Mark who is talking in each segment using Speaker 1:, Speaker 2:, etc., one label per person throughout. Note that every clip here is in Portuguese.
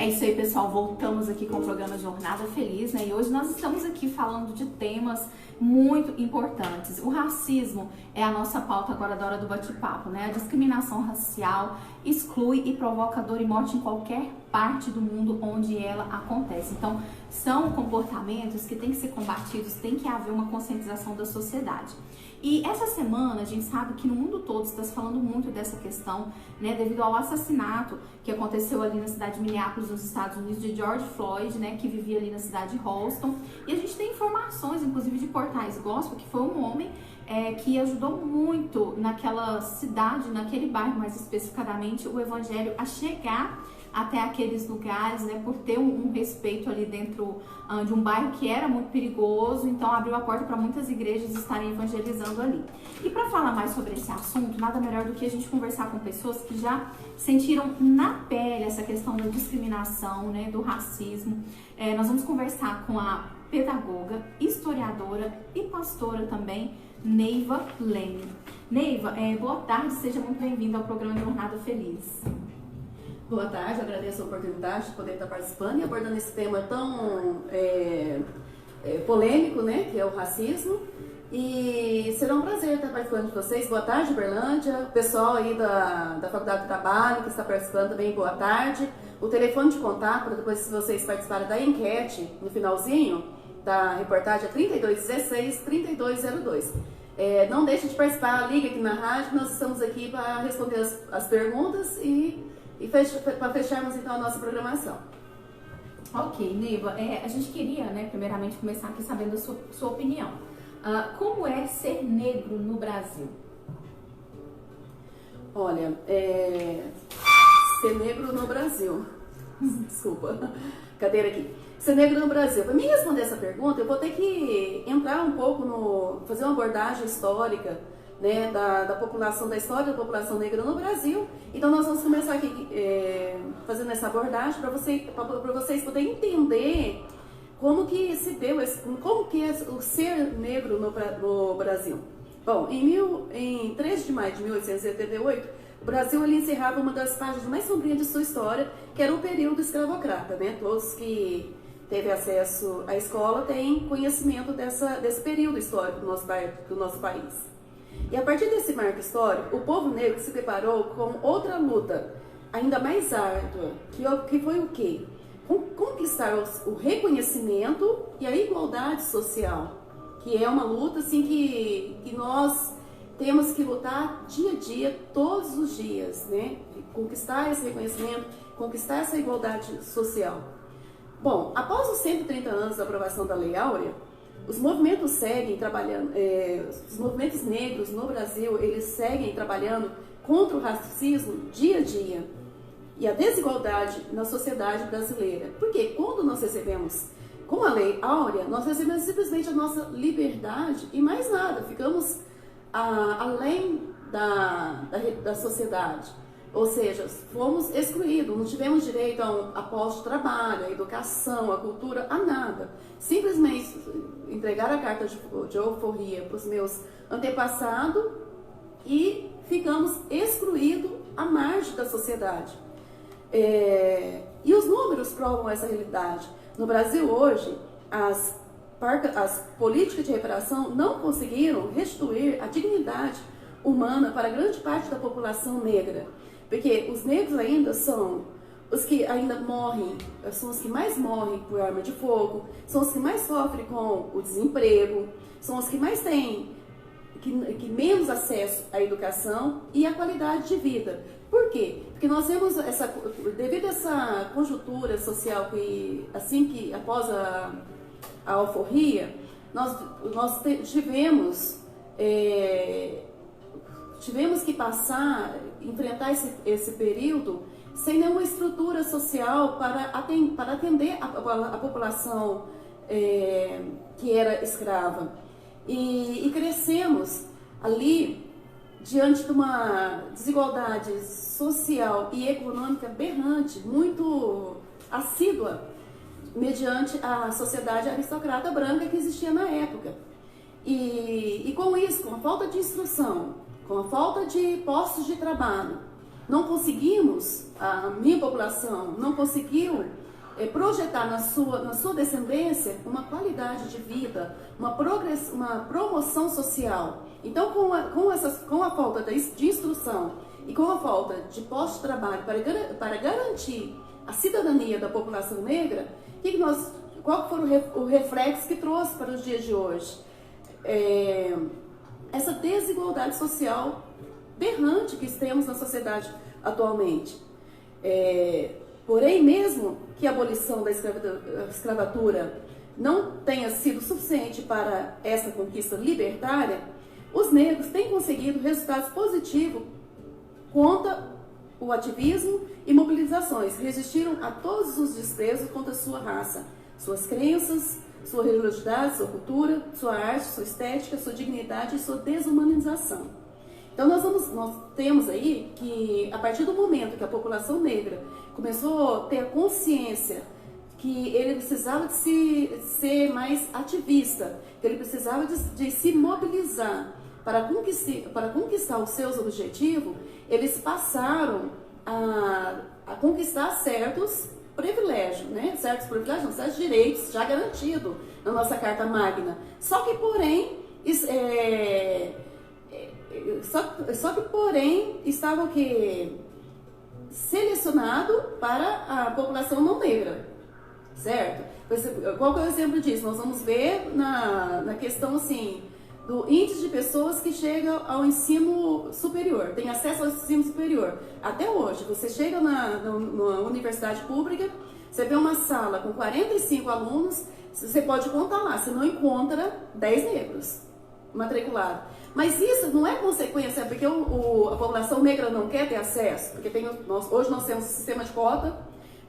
Speaker 1: isso aí, pessoal, voltamos aqui com o programa Jornada Feliz, né? E hoje nós estamos aqui falando de temas muito importantes. O racismo é a nossa pauta agora da hora do bate-papo, né? A discriminação racial exclui e provoca dor e morte em qualquer parte do mundo onde ela acontece. Então, são comportamentos que têm que ser combatidos, tem que haver uma conscientização da sociedade. E essa semana a gente sabe que no mundo todo está se falando muito dessa questão, né, devido ao assassinato que aconteceu ali na cidade de Minneapolis, nos Estados Unidos, de George Floyd, né, que vivia ali na cidade de Houston. E a gente tem informações, inclusive de portais gospel, que foi um homem que ajudou muito naquela cidade, naquele bairro mais especificadamente, o evangelho a chegar até aqueles lugares, né, por ter um respeito ali dentro de um bairro que era muito perigoso, então abriu a porta para muitas igrejas estarem evangelizando ali. E para falar mais sobre esse assunto, nada melhor do que a gente conversar com pessoas que já sentiram na pele essa questão da discriminação, né, do racismo. Nós vamos conversar com a pedagoga, historiadora e pastora também, Neiva Leme. Neiva, boa tarde, seja muito bem-vinda ao programa Jornada Feliz.
Speaker 2: Boa tarde, agradeço a oportunidade de poder estar participando e abordando esse tema tão polêmico, né, que é o racismo. E será um prazer estar participando de vocês. Boa tarde, Uberlândia, o pessoal aí da Faculdade do Trabalho que está participando também, boa tarde. O telefone de contato, para depois se vocês participarem da enquete no finalzinho da reportagem, é 3216-3202. Não deixe de participar, ligue aqui na rádio, nós estamos aqui para responder as perguntas e para fecharmos então a nossa programação.
Speaker 1: Ok, Neiva, a gente queria, né, primeiramente começar aqui sabendo a sua opinião. Como é ser negro no Brasil?
Speaker 2: Olha, ser negro no Brasil. Desculpa, cadeira aqui. Ser negro no Brasil. Para mim responder essa pergunta, eu vou ter que entrar um pouco fazer uma abordagem histórica, né, da população, da história da população negra no Brasil. Então nós vamos começar aqui fazendo essa abordagem para vocês poderem entender como que se deu como que é o ser negro no Brasil. Bom, em 13 de maio de 1878, o Brasil ali encerrava uma das páginas mais sombrias de sua história, que era o período escravocrata, né? Todos que teve acesso à escola têm conhecimento desse período histórico do nosso país. E a partir desse marco histórico, o povo negro se deparou com outra luta, ainda mais árdua, que foi o quê? Conquistar o reconhecimento e a igualdade social, que é uma luta assim, que nós temos que lutar dia a dia, todos os dias, né? Conquistar esse reconhecimento, conquistar essa igualdade social. Bom, após os 130 anos da aprovação da Lei Áurea, os movimentos seguem trabalhando, os movimentos negros no Brasil, eles seguem trabalhando contra o racismo dia a dia e a desigualdade na sociedade brasileira. Porque quando nós recebemos, com a Lei Áurea, nós recebemos simplesmente a nossa liberdade e mais nada, ficamos além da sociedade. Ou seja, fomos excluídos, não tivemos direito a posto de trabalho, a educação, a cultura, a nada. Simplesmente entregar a carta de alforria para os meus antepassados e ficamos excluídos à margem da sociedade. E os números provam essa realidade. No Brasil hoje, as políticas de reparação não conseguiram restituir a dignidade humana para grande parte da população negra. Porque os negros ainda são os que ainda morrem, são os que mais morrem por arma de fogo, são os que mais sofrem com o desemprego, são os que mais têm que menos acesso à educação e à qualidade de vida. Por quê? Porque nós temos devido a essa conjuntura social que após a alforria, nós tivemos que enfrentar esse período sem nenhuma estrutura social para atender a população que era escrava. E crescemos ali diante de uma desigualdade social e econômica berrante, muito assídua, mediante a sociedade aristocrata branca que existia na época. E com isso, com a falta de instrução, com a falta de postos de trabalho não conseguimos, a minha população não conseguiu projetar na sua descendência uma qualidade de vida, uma promoção social. Então, com a falta de instrução e com a falta de posto de trabalho para garantir a cidadania da população negra, qual foi o reflexo que trouxe para os dias de hoje? Essa desigualdade social berrante que temos na sociedade atualmente. Porém, mesmo que a abolição da escravatura não tenha sido suficiente para essa conquista libertária, os negros têm conseguido resultados positivos contra o ativismo e mobilizações. Resistiram a todos os desprezos contra sua raça, suas crenças, sua religiosidade, sua cultura, sua arte, sua estética, sua dignidade e sua desumanização. Então nós temos aí que, a partir do momento que a população negra começou a ter a consciência que ele precisava de ser mais ativista, que ele precisava de se mobilizar para conquistar os seus objetivos, eles passaram a conquistar certos privilégios, né? Certos privilégios, não, certos direitos já garantidos na nossa Carta Magna. Só que, porém, estava o quê? Selecionado para a população não negra, certo? Qual que é o exemplo disso? Nós vamos ver na questão assim do índice de pessoas que chegam ao ensino superior, tem acesso ao ensino superior. Até hoje, você chega na universidade pública, você vê uma sala com 45 alunos, você pode contar lá, você não encontra 10 negros matriculados. Mas isso não é consequência porque a população negra não quer ter acesso, porque hoje nós temos um sistema de cota,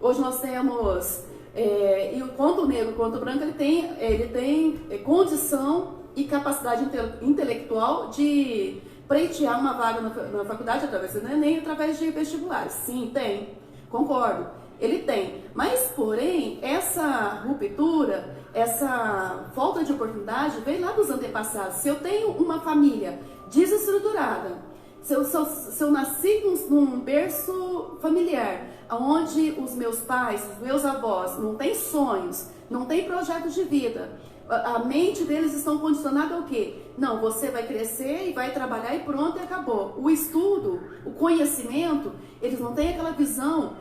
Speaker 2: hoje nós temos, e quanto o negro quanto o branco, ele tem condição e capacidade intelectual de pleitear uma vaga na faculdade através do Enem, através de vestibulares. Sim, tem, concordo, ele tem. Mas, porém, essa ruptura, essa falta de oportunidade vem lá dos antepassados. Se eu tenho uma família desestruturada, se eu nasci num berço familiar, onde os meus pais, os meus avós não têm sonhos, não têm projetos de vida, a mente deles estão condicionada ao quê? Não, você vai crescer e vai trabalhar e pronto, e acabou. O estudo, o conhecimento, eles não têm aquela visão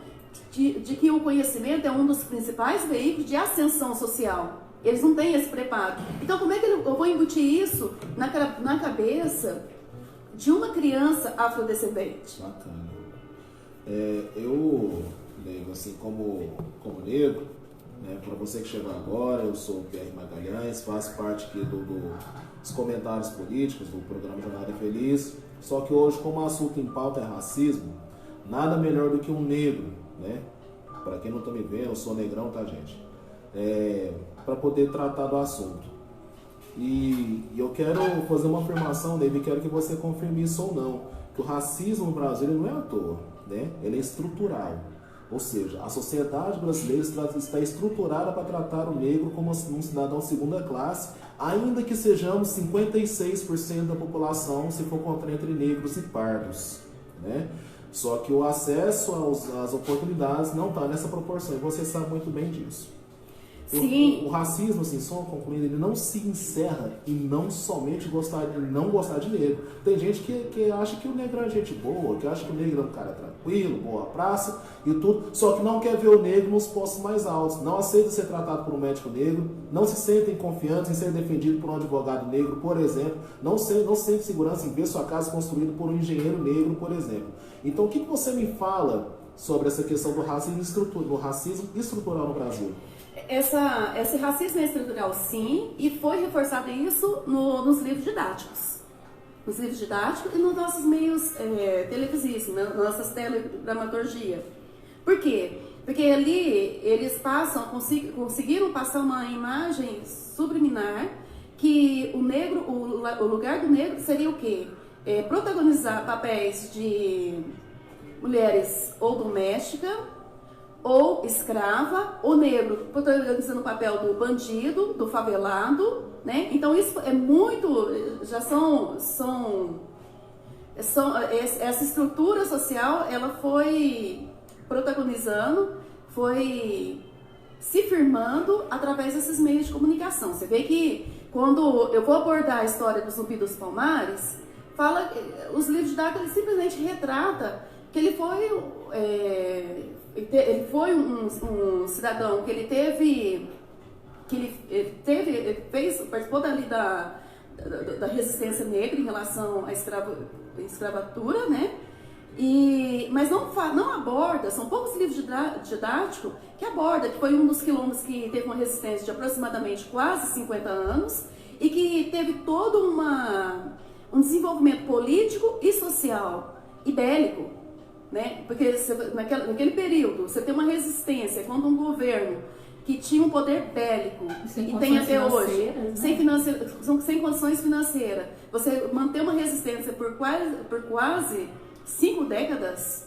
Speaker 2: de que o conhecimento é um dos principais veículos de ascensão social. Eles não têm esse preparo. Então, como é que eu vou embutir isso na cabeça de uma criança afrodescendente?
Speaker 3: Bacana. Eu, assim, como negro, né, para você que chegou agora, eu sou o Pierre Magalhães, faço parte aqui dos comentários políticos do programa Jornada Feliz. Só que hoje, como o assunto em pauta é racismo, nada melhor do que um negro, né? Para quem não está me vendo, eu sou negrão, tá, gente? Para poder tratar do assunto. E eu quero fazer uma afirmação, David, quero que você confirme isso ou não, que o racismo no Brasil ele não é à toa, né? Ele é estrutural. Ou seja, a sociedade brasileira está estruturada para tratar o negro como um cidadão segunda classe, ainda que sejamos 56% da população, se for contar entre negros e pardos, né? Só que o acesso às oportunidades não está nessa proporção, e você sabe muito bem disso.
Speaker 2: Sim.
Speaker 3: O racismo, assim, só concluindo, ele não se encerra em não somente não gostar de negro. Tem gente que acha que o negro é gente boa, que acha que o negro é um cara tranquilo, boa praça e tudo, só que não quer ver o negro nos postos mais altos, não aceita ser tratado por um médico negro, não se sentem confiantes em ser defendido por um advogado negro, por exemplo, não sente segurança em ver sua casa construída por um engenheiro negro, por exemplo. Então, o que você me fala sobre essa questão do racismo estrutural no Brasil?
Speaker 2: Esse racismo é estrutural, sim, e foi reforçado isso nos livros didáticos. Nos livros didáticos e nos nossos meios televisivos, nas nossas teledramaturgia. Por quê? Porque ali eles conseguiram passar uma imagem subliminar que o lugar do negro seria o quê? Protagonizar papéis de mulheres ou doméstica, ou escrava, ou negro, protagonizando o papel do bandido, do favelado, né? Então isso é muito, já são essa estrutura social, ela foi protagonizando, foi se firmando através desses meios de comunicação. Você vê que quando eu vou abordar a história do Zumbi dos Palmares, os livros didáticos ele simplesmente retrata que ele foi um cidadão que participou da resistência negra em relação à escravatura, né? Mas não aborda, são poucos livros didáticos que abordam, que foi um dos quilombos que teve uma resistência de aproximadamente quase 50 anos e que teve todo um desenvolvimento político e social e bélico, né? Porque naquele período você tem uma resistência contra um governo que tinha um poder bélico e tem até hoje, né? sem condições financeiras. Você manter uma resistência por quase 5 décadas,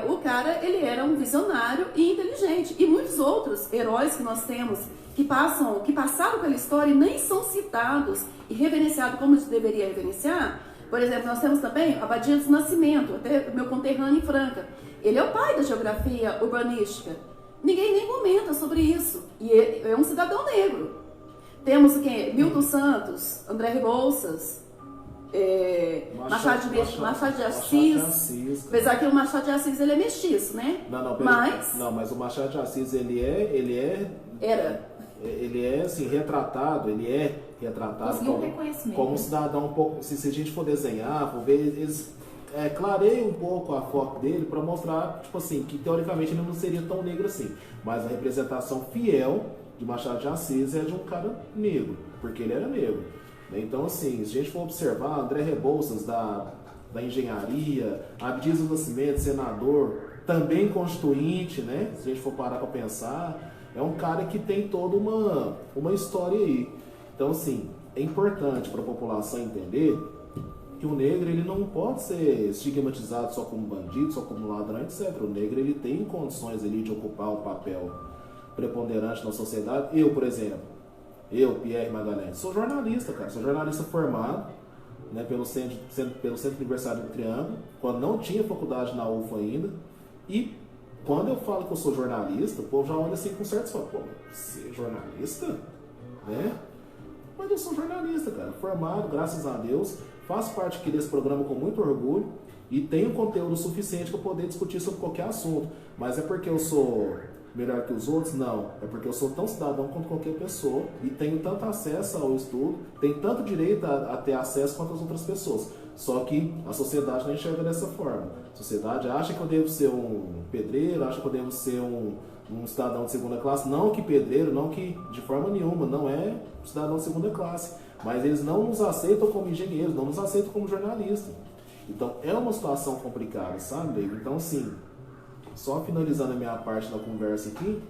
Speaker 2: o cara ele era um visionário e inteligente. E muitos outros heróis que nós temos que passaram pela história e nem são citados e reverenciados como deveria reverenciar. Por exemplo, nós temos também Abadia do Nascimento, até meu conterrâneo em Franca. Ele é o pai da geografia urbanística. Ninguém nem comenta sobre isso. E é um cidadão negro. Temos o quê? Milton Santos, André Rebouças, Machado de Assis. Apesar que o Machado de Assis ele é mestiço, né?
Speaker 3: Mas o Machado de Assis ele é assim, retratado como um cidadão um pouco. Se a gente for desenhar, for ver, eles clareiam um pouco a foto dele para mostrar, tipo assim, que teoricamente ele não seria tão negro assim. Mas a representação fiel de Machado de Assis é de um cara negro, porque ele era negro. Então, assim, se a gente for observar, André Rebouças da engenharia, Abdias do Nascimento, senador, também constituinte, né? Se a gente for parar para pensar, é um cara que tem toda uma história aí. Então, assim, é importante para a população entender que o negro ele não pode ser estigmatizado só como bandido, só como ladrão, etc. O negro ele tem condições ali de ocupar um papel preponderante na sociedade. Eu, por exemplo, Pierre Magalhães, sou jornalista, cara. Sou jornalista formado, né, pelo Centro Universitário do Triângulo, quando não tinha faculdade na UFA ainda. E quando eu falo que eu sou jornalista, o povo já olha assim com certo fala, pô, você é jornalista? Né? Mas eu sou jornalista, cara, formado, graças a Deus, faço parte aqui desse programa com muito orgulho e tenho conteúdo suficiente para poder discutir sobre qualquer assunto. Mas é porque eu sou melhor que os outros? Não. É porque eu sou tão cidadão quanto qualquer pessoa e tenho tanto acesso ao estudo, tenho tanto direito a ter acesso quanto as outras pessoas. Só que a sociedade não enxerga dessa forma. A sociedade acha que eu devo ser um pedreiro, acha que eu devo ser um cidadão de segunda classe. Não que pedreiro, não que de forma nenhuma, não é cidadão de segunda classe. Mas eles não nos aceitam como engenheiros, não nos aceitam como jornalista. Então é uma situação complicada, sabe, Leigo? Então, assim, só finalizando a minha parte da conversa aqui,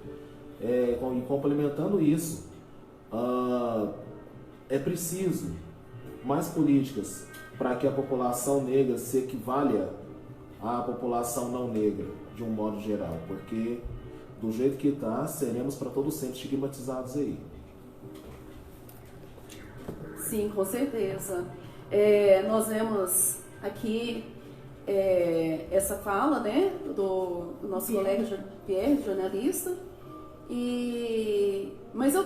Speaker 3: e complementando isso, é preciso mais políticas para que a população negra se equivalha à população não negra, de um modo geral, porque do jeito que está, seremos para todo sempre estigmatizados aí.
Speaker 2: Sim, com certeza. Nós vemos aqui essa fala, né, do nosso colega Pierre, jornalista, mas eu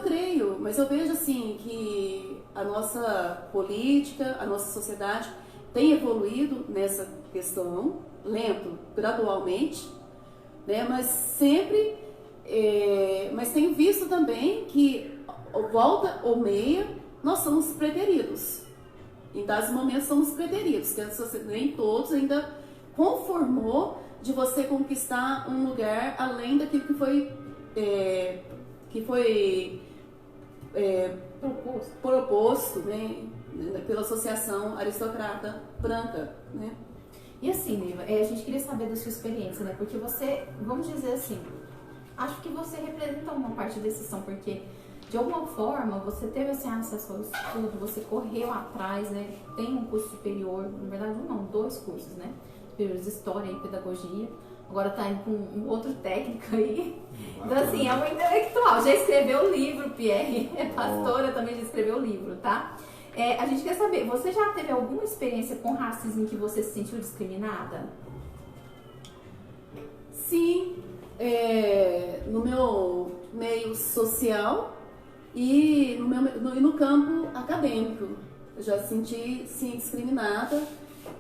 Speaker 2: vejo assim que a nossa política, a nossa sociedade tem evoluído nessa questão, lento, gradualmente, né, mas tenho visto também que volta ou meia nós somos preteridos. Em dados momentos somos preteridos, que nem todos ainda conformou de você conquistar um lugar além daquilo que foi proposto, né, pela Associação Aristocrata Branca, né?
Speaker 1: E assim, Neiva, a gente queria saber da sua experiência, né? Porque você, vamos dizer assim, acho que você representa uma parte da exceção, porque de alguma forma você teve assim, acesso ao estudo, você correu atrás, né? Tem um curso superior, na verdade não, 2 cursos, né? Superiores de História e Pedagogia. Agora tá indo com um outro técnico aí. Então assim, é uma intelectual. Já escreveu o livro, Pierre. É pastora, também já escreveu o livro, tá? A gente quer saber, você já teve alguma experiência com racismo em que você se sentiu discriminada?
Speaker 2: Sim, no meu meio social e no campo acadêmico. Eu já senti, sim, discriminada,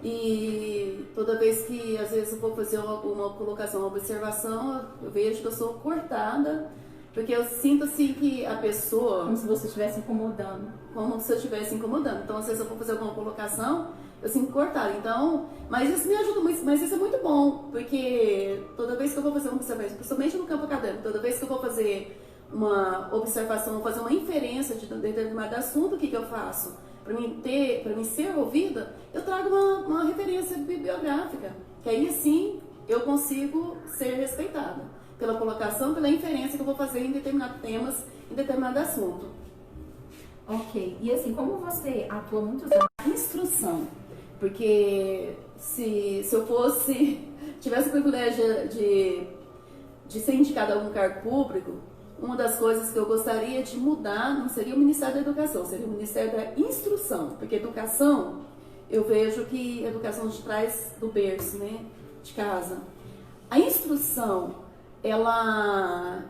Speaker 2: e toda vez que às vezes eu vou fazer uma colocação, uma observação, eu vejo que eu sou cortada, porque eu sinto assim que a pessoa...
Speaker 1: Como se você estivesse incomodando.
Speaker 2: Como se eu estivesse incomodando. Então, às vezes eu vou fazer alguma colocação, eu sinto cortada. Então, mas isso me ajuda muito, mas isso é muito bom, porque toda vez que eu vou fazer uma observação, principalmente no campo acadêmico, toda vez que eu vou fazer uma observação, vou fazer uma inferência de determinado assunto, o que eu faço? Para mim ser ouvida, eu trago uma referência bibliográfica, que aí sim eu consigo ser respeitada pela colocação, pela inferência que eu vou fazer em determinados temas, em determinado assunto.
Speaker 1: Ok. E assim, como você atua muitos anos?
Speaker 2: Instrução. Porque se eu tivesse o privilégio de ser indicada a algum cargo público, uma das coisas que eu gostaria de mudar não seria o Ministério da Educação, seria o Ministério da Instrução. Porque educação, eu vejo que a educação a gente traz do berço, né, de casa. A instrução, ela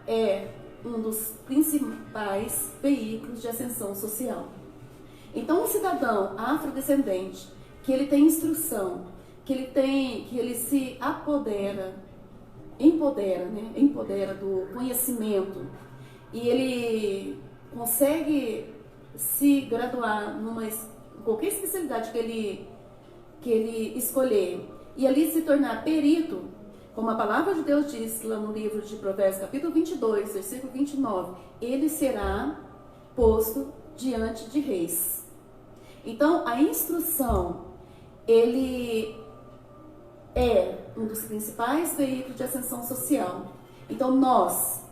Speaker 2: é um dos principais veículos de ascensão social. Então, um cidadão afrodescendente, que ele tem instrução, que ele se empodera do conhecimento, e ele consegue se graduar numa qualquer especialidade que ele escolher, e ali se tornar perito, como a palavra de Deus diz lá no livro de Provérbios, capítulo 22, versículo 29, ele será posto diante de reis. Então, a instrução, ele é um dos principais veículos de ascensão social. Então, nós,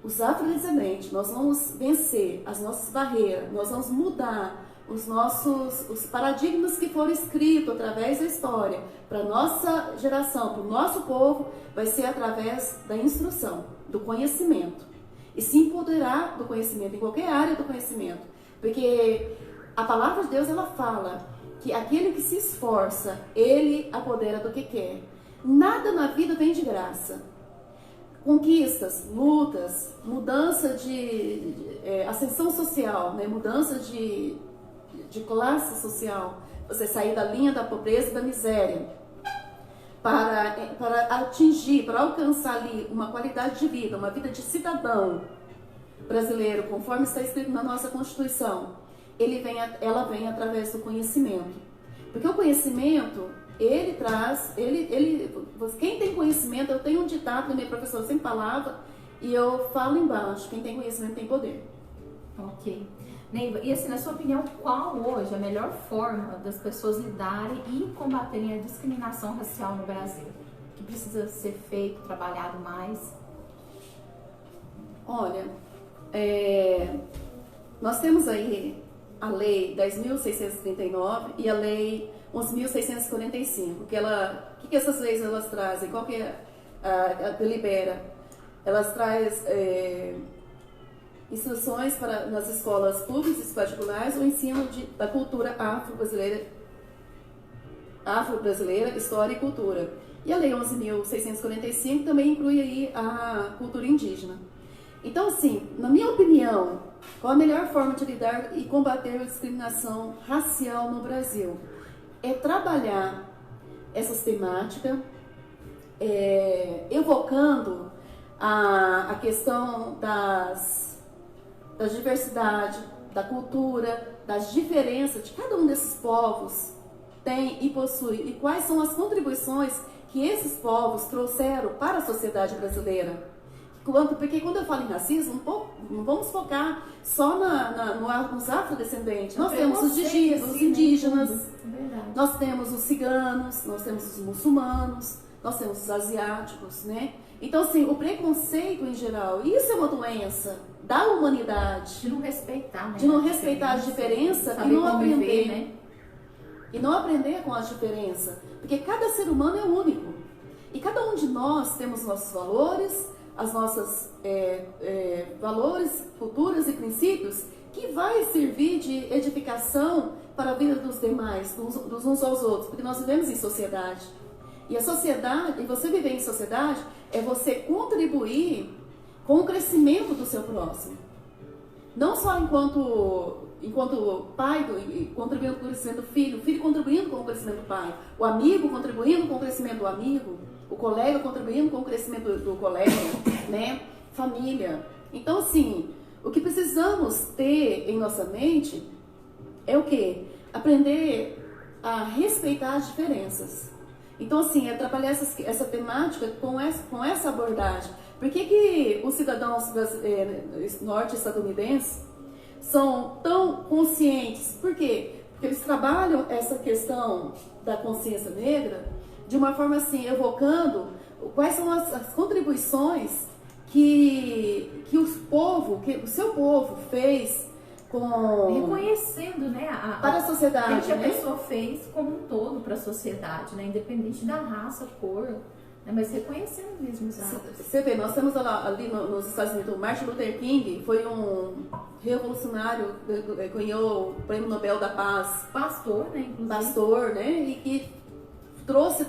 Speaker 2: os afrodescendentes, nós vamos vencer as nossas barreiras, nós vamos mudar os paradigmas que foram escritos através da história para a nossa geração, para o nosso povo, vai ser através da instrução, do conhecimento. E se empoderar do conhecimento, em qualquer área do conhecimento. Porque a palavra de Deus, ela fala que aquele que se esforça, ele apodera do que quer. Nada na vida vem de graça. Conquistas, lutas, mudança de ascensão social, né? Mudança de classe social, você sair da linha da pobreza e da miséria, para atingir, para alcançar ali uma qualidade de vida, uma vida de cidadão brasileiro, conforme está escrito na nossa Constituição, ela vem através do conhecimento. Porque o conhecimento, ele traz, quem tem conhecimento, eu tenho um ditado, minha professora sempre falava, e eu falo embaixo, quem tem conhecimento tem poder.
Speaker 1: Ok. Neiva, e assim, na sua opinião, qual hoje a melhor forma das pessoas lidarem e combaterem a discriminação racial no Brasil? O que precisa ser feito, trabalhado mais?
Speaker 2: Olha, nós temos aí a Lei 10.639 e a Lei 11.645, o que essas leis elas trazem? Qual que é a delibera? Elas trazem instruções nas escolas públicas e particulares o ensino da cultura afro-brasileira, história e cultura. E a Lei 11.645 também inclui aí a cultura indígena. Então, assim, na minha opinião, qual a melhor forma de lidar e combater a discriminação racial no Brasil? É trabalhar essas temáticas, evocando a questão da diversidade, da cultura, das diferenças de cada um desses povos tem e possui, e quais são as contribuições que esses povos trouxeram para a sociedade brasileira. Porque quando eu falo em racismo, não vamos focar só nos afrodescendentes. Nós temos os indígenas, nós temos os ciganos, nós temos os muçulmanos, nós temos os asiáticos, né? Então, assim, o preconceito em geral, isso é uma doença da humanidade.
Speaker 1: De não respeitar, né?
Speaker 2: De não respeitar a diferença e não aprender, né? E não aprender com as diferenças. Porque cada ser humano é único. E cada um de nós temos nossos valores, as nossas valores, culturas e princípios que vai servir de edificação para a vida dos demais, dos uns aos outros, porque nós vivemos em sociedade. E a sociedade, e você viver em sociedade, é você contribuir com o crescimento do seu próximo. Não só enquanto pai, contribuindo com o crescimento do filho, o filho contribuindo com o crescimento do pai, o amigo contribuindo com o crescimento do amigo, o colega contribuindo com o crescimento do colega, né? Família. Então, assim, o que precisamos ter em nossa mente é o quê? Aprender a respeitar as diferenças. Então, assim, é trabalhar essa temática com essa abordagem. Por que os cidadãos norte-estadunidenses são tão conscientes? Por quê? Porque eles trabalham essa questão da consciência negra de uma forma assim, evocando quais são as contribuições que o seu povo fez
Speaker 1: reconhecendo, né,
Speaker 2: para a sociedade,
Speaker 1: o que a
Speaker 2: né?
Speaker 1: pessoa fez como um todo para a sociedade, né, independente da raça, cor, né, mas reconhecendo mesmo os atos.
Speaker 2: Você vê, nós temos ali nos Estados Unidos, o Martin Luther King foi um revolucionário, ganhou o Prêmio Nobel da Paz.
Speaker 1: Pastor, né, inclusive.
Speaker 2: Pastor, né, e que trouxe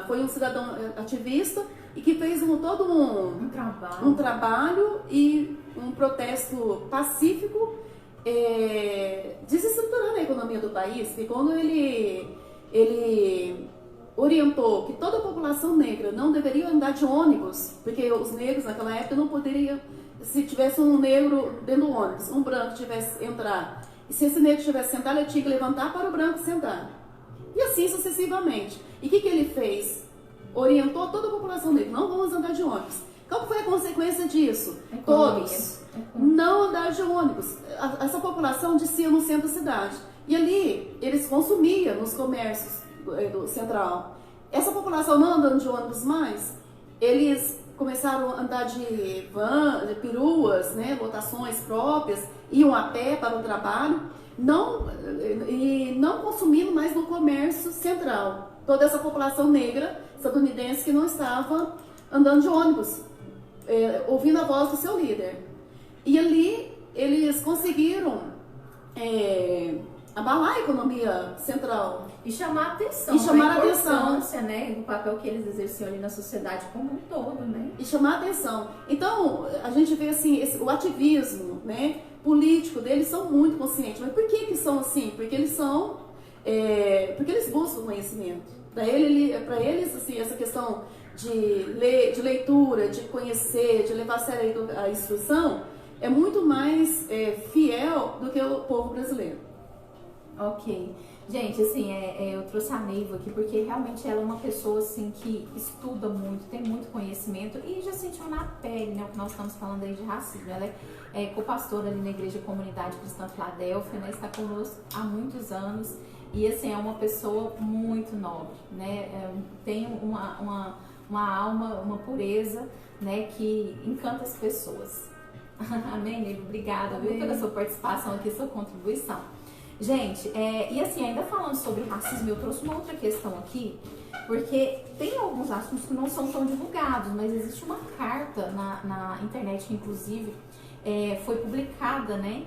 Speaker 2: foi um cidadão ativista e que fez todo um trabalho e um protesto pacífico, desestruturando a economia do país, que quando ele orientou que toda a população negra não deveria andar de ônibus, porque os negros naquela época não poderiam, se tivesse um negro dentro do ônibus, um branco tivesse entrar, e se esse negro tivesse sentado, ele tinha que levantar para o branco sentar. E assim sucessivamente. E o que ele fez? Orientou toda a população negra, não vamos andar de ônibus. Qual foi a consequência disso? Todos não andar de ônibus. Essa população descia no centro da cidade. E ali, eles consumiam nos comércios do central. Essa população não andando de ônibus mais, eles começaram a andar de van, de peruas, né, lotações próprias, iam a pé para o trabalho, não consumindo mais no comércio central. Toda essa população negra estadunidense que não estava andando de ônibus, ouvindo a voz do seu líder. E ali eles conseguiram abalar a economia central.
Speaker 1: E chamar a atenção.
Speaker 2: E chamar a
Speaker 1: importância, né, do papel que eles exerciam ali na sociedade como um todo, né?
Speaker 2: E chamar a atenção. Então, a gente vê assim, o ativismo, né, político deles são muito conscientes. Mas por que são assim? Porque eles porque eles buscam conhecimento. Para eles, assim, essa questão de leitura, de conhecer, de levar a sério a instrução, é muito mais fiel do que o povo brasileiro.
Speaker 1: Ok. Gente, assim, eu trouxe a Neiva aqui porque realmente ela é uma pessoa, assim, que estuda muito, tem muito conhecimento e já sentiu na pele, né, o que nós estamos falando aí de racismo. Ela é co-pastora ali na Igreja Comunidade Cristã Filadélfia, né, está conosco há muitos anos e, assim, é uma pessoa muito nobre, né, tem uma alma, uma pureza, né, que encanta as pessoas. Amém, Neiva? Obrigada, viu, pela sua participação aqui, sua contribuição. Gente, e assim, ainda falando sobre racismo, eu trouxe uma outra questão aqui, porque tem alguns assuntos que não são tão divulgados, mas existe uma carta na internet que, inclusive, foi publicada, né?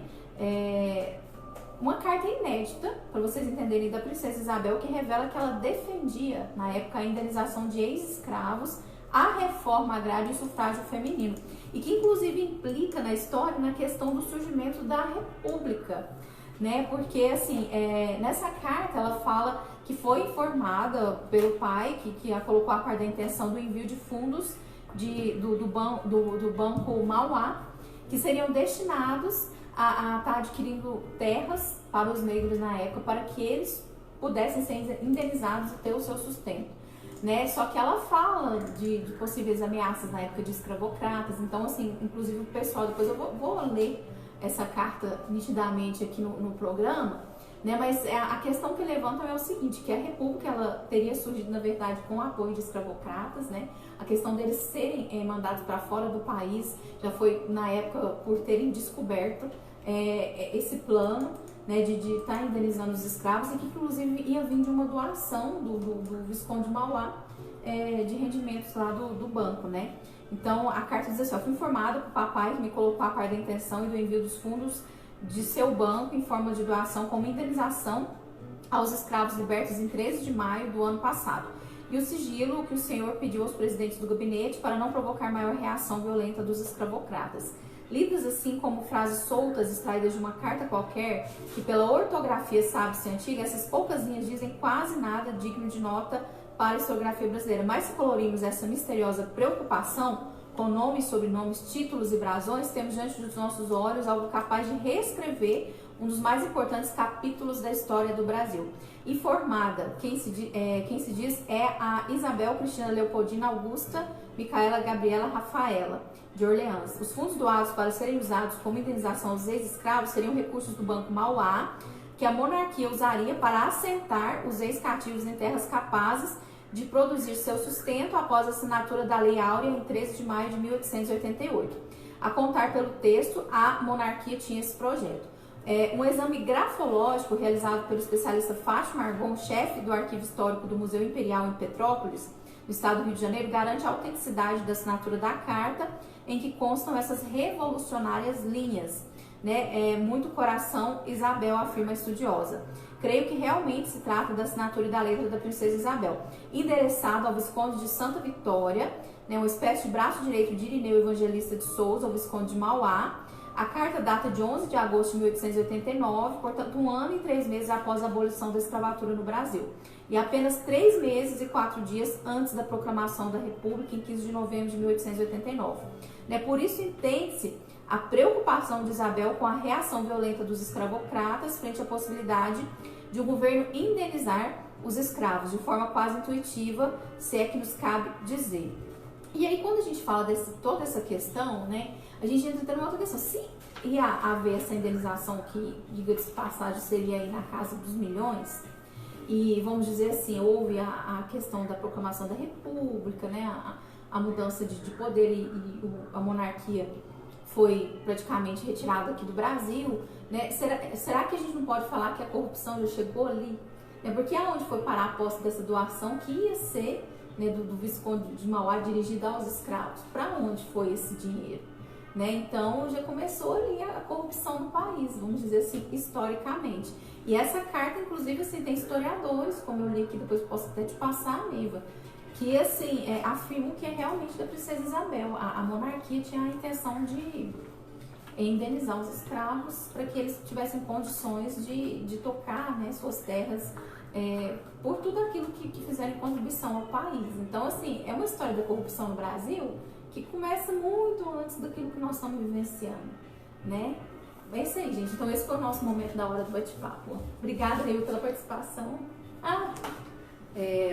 Speaker 1: Uma carta inédita, para vocês entenderem, da Princesa Isabel, que revela que ela defendia, na época, a indenização de ex-escravos, a reforma agrária e o sufrágio feminino, e que, inclusive, implica na história na questão do surgimento da República. Né? Porque, assim, nessa carta ela fala que foi informada pelo pai, que a colocou a par da intenção do envio de fundos do Banco Mauá, que seriam destinados a estar adquirindo terras para os negros na época, para que eles pudessem ser indenizados e ter o seu sustento. Né? Só que ela fala de possíveis ameaças na época de escravocratas, então, assim, inclusive o pessoal, depois eu vou ler essa carta nitidamente aqui no programa, né? Mas a questão que levantam é o seguinte, que a República ela teria surgido, na verdade, com o apoio de escravocratas, né? A questão deles serem mandados para fora do país já foi, na época, por terem descoberto esse plano, né, de estar indenizando os escravos e que, inclusive, ia vir de uma doação do Visconde Mauá de rendimentos lá do banco, né? Então, a carta diz assim, eu fui informada por papai que me colocou a par da intenção e do envio dos fundos de seu banco em forma de doação como indenização aos escravos libertos em 13 de maio do ano passado. E o sigilo que o senhor pediu aos presidentes do gabinete para não provocar maior reação violenta dos escravocratas. Lidas assim como frases soltas extraídas de uma carta qualquer, que pela ortografia sabe-se antiga, essas poucas linhas dizem quase nada digno de nota para a historiografia brasileira. Mas se colorimos essa misteriosa preocupação com nomes, sobrenomes, títulos e brasões, temos diante dos nossos olhos algo capaz de reescrever um dos mais importantes capítulos da história do Brasil. Informada, quem se diz é a Isabel Cristina Leopoldina Augusta Micaela Gabriela Rafaela de Orleans. Os fundos doados para serem usados como indenização aos ex-escravos seriam recursos do Banco Mauá, que a monarquia usaria para assentar os ex-cativos em terras capazes de produzir seu sustento após a assinatura da Lei Áurea em 13 de maio de 1888. A contar pelo texto, a monarquia tinha esse projeto. Um exame grafológico realizado pelo especialista Fátima Argon, chefe do Arquivo Histórico do Museu Imperial em Petrópolis, no estado do Rio de Janeiro, garante a autenticidade da assinatura da carta em que constam essas revolucionárias linhas. Muito coração, Isabel, afirma a estudiosa. Creio que realmente se trata da assinatura e da letra da princesa Isabel, endereçado ao Visconde de Santa Vitória, uma espécie de braço direito de Irineu Evangelista de Souza, ao Visconde de Mauá. A carta data de 11 de agosto de 1889, portanto 1 ano e 3 meses após a abolição da escravatura no Brasil, e apenas 3 meses e 4 dias antes da proclamação da República, em 15 de novembro de 1889. Por isso, entende-se a preocupação de Isabel com a reação violenta dos escravocratas frente à possibilidade de o governo indenizar os escravos, de forma quase intuitiva, se é que nos cabe dizer. E aí, quando a gente fala de toda essa questão, a gente entra numa outra questão. Se ia haver essa indenização que, diga-se de passagem, seria aí na casa dos milhões, e vamos dizer assim, houve a questão da proclamação da República, a mudança de poder e a monarquia foi praticamente retirada aqui do Brasil, será que a gente não pode falar que a corrupção já chegou ali? Porque aonde foi parar a posse dessa doação que ia ser do Visconde de Mauá dirigida aos escravos? Para onde foi esse dinheiro? Então já começou ali a corrupção no país, vamos dizer assim, historicamente. E essa carta, inclusive, assim, tem historiadores, como eu li aqui, depois posso até te passar, Neiva, que assim, afirmam que é realmente da princesa Isabel. A monarquia tinha a intenção de indenizar os escravos para que eles tivessem condições de tocar suas terras por tudo aquilo que fizeram em contribuição ao país. Então, assim, é uma história da corrupção no Brasil que começa muito antes daquilo que nós estamos vivenciando, É isso aí, gente. Então, esse foi o nosso momento da hora do bate-papo. Obrigada, Neiva, pela participação.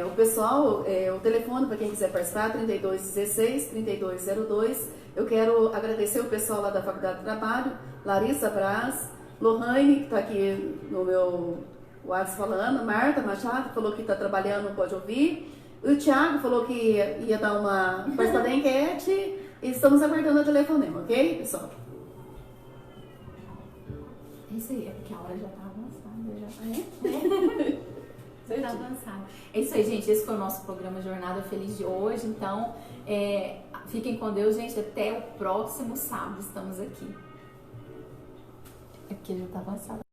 Speaker 2: O pessoal, o telefone para quem quiser participar, 3216-3202. Eu quero agradecer o pessoal lá da Faculdade de Trabalho, Larissa Braz, Lohane, que está aqui no meu WhatsApp falando, Marta Machado falou que está trabalhando, pode ouvir. O Thiago falou que ia dar uma participar da enquete e estamos aguardando o telefonema, ok, pessoal?
Speaker 1: É isso aí, é porque a hora já está avançada. Tá avançado. É isso aí, gente. Esse foi o nosso programa Jornada Feliz de hoje. Então, fiquem com Deus, gente. Até o próximo sábado estamos aqui. É porque já tá avançado.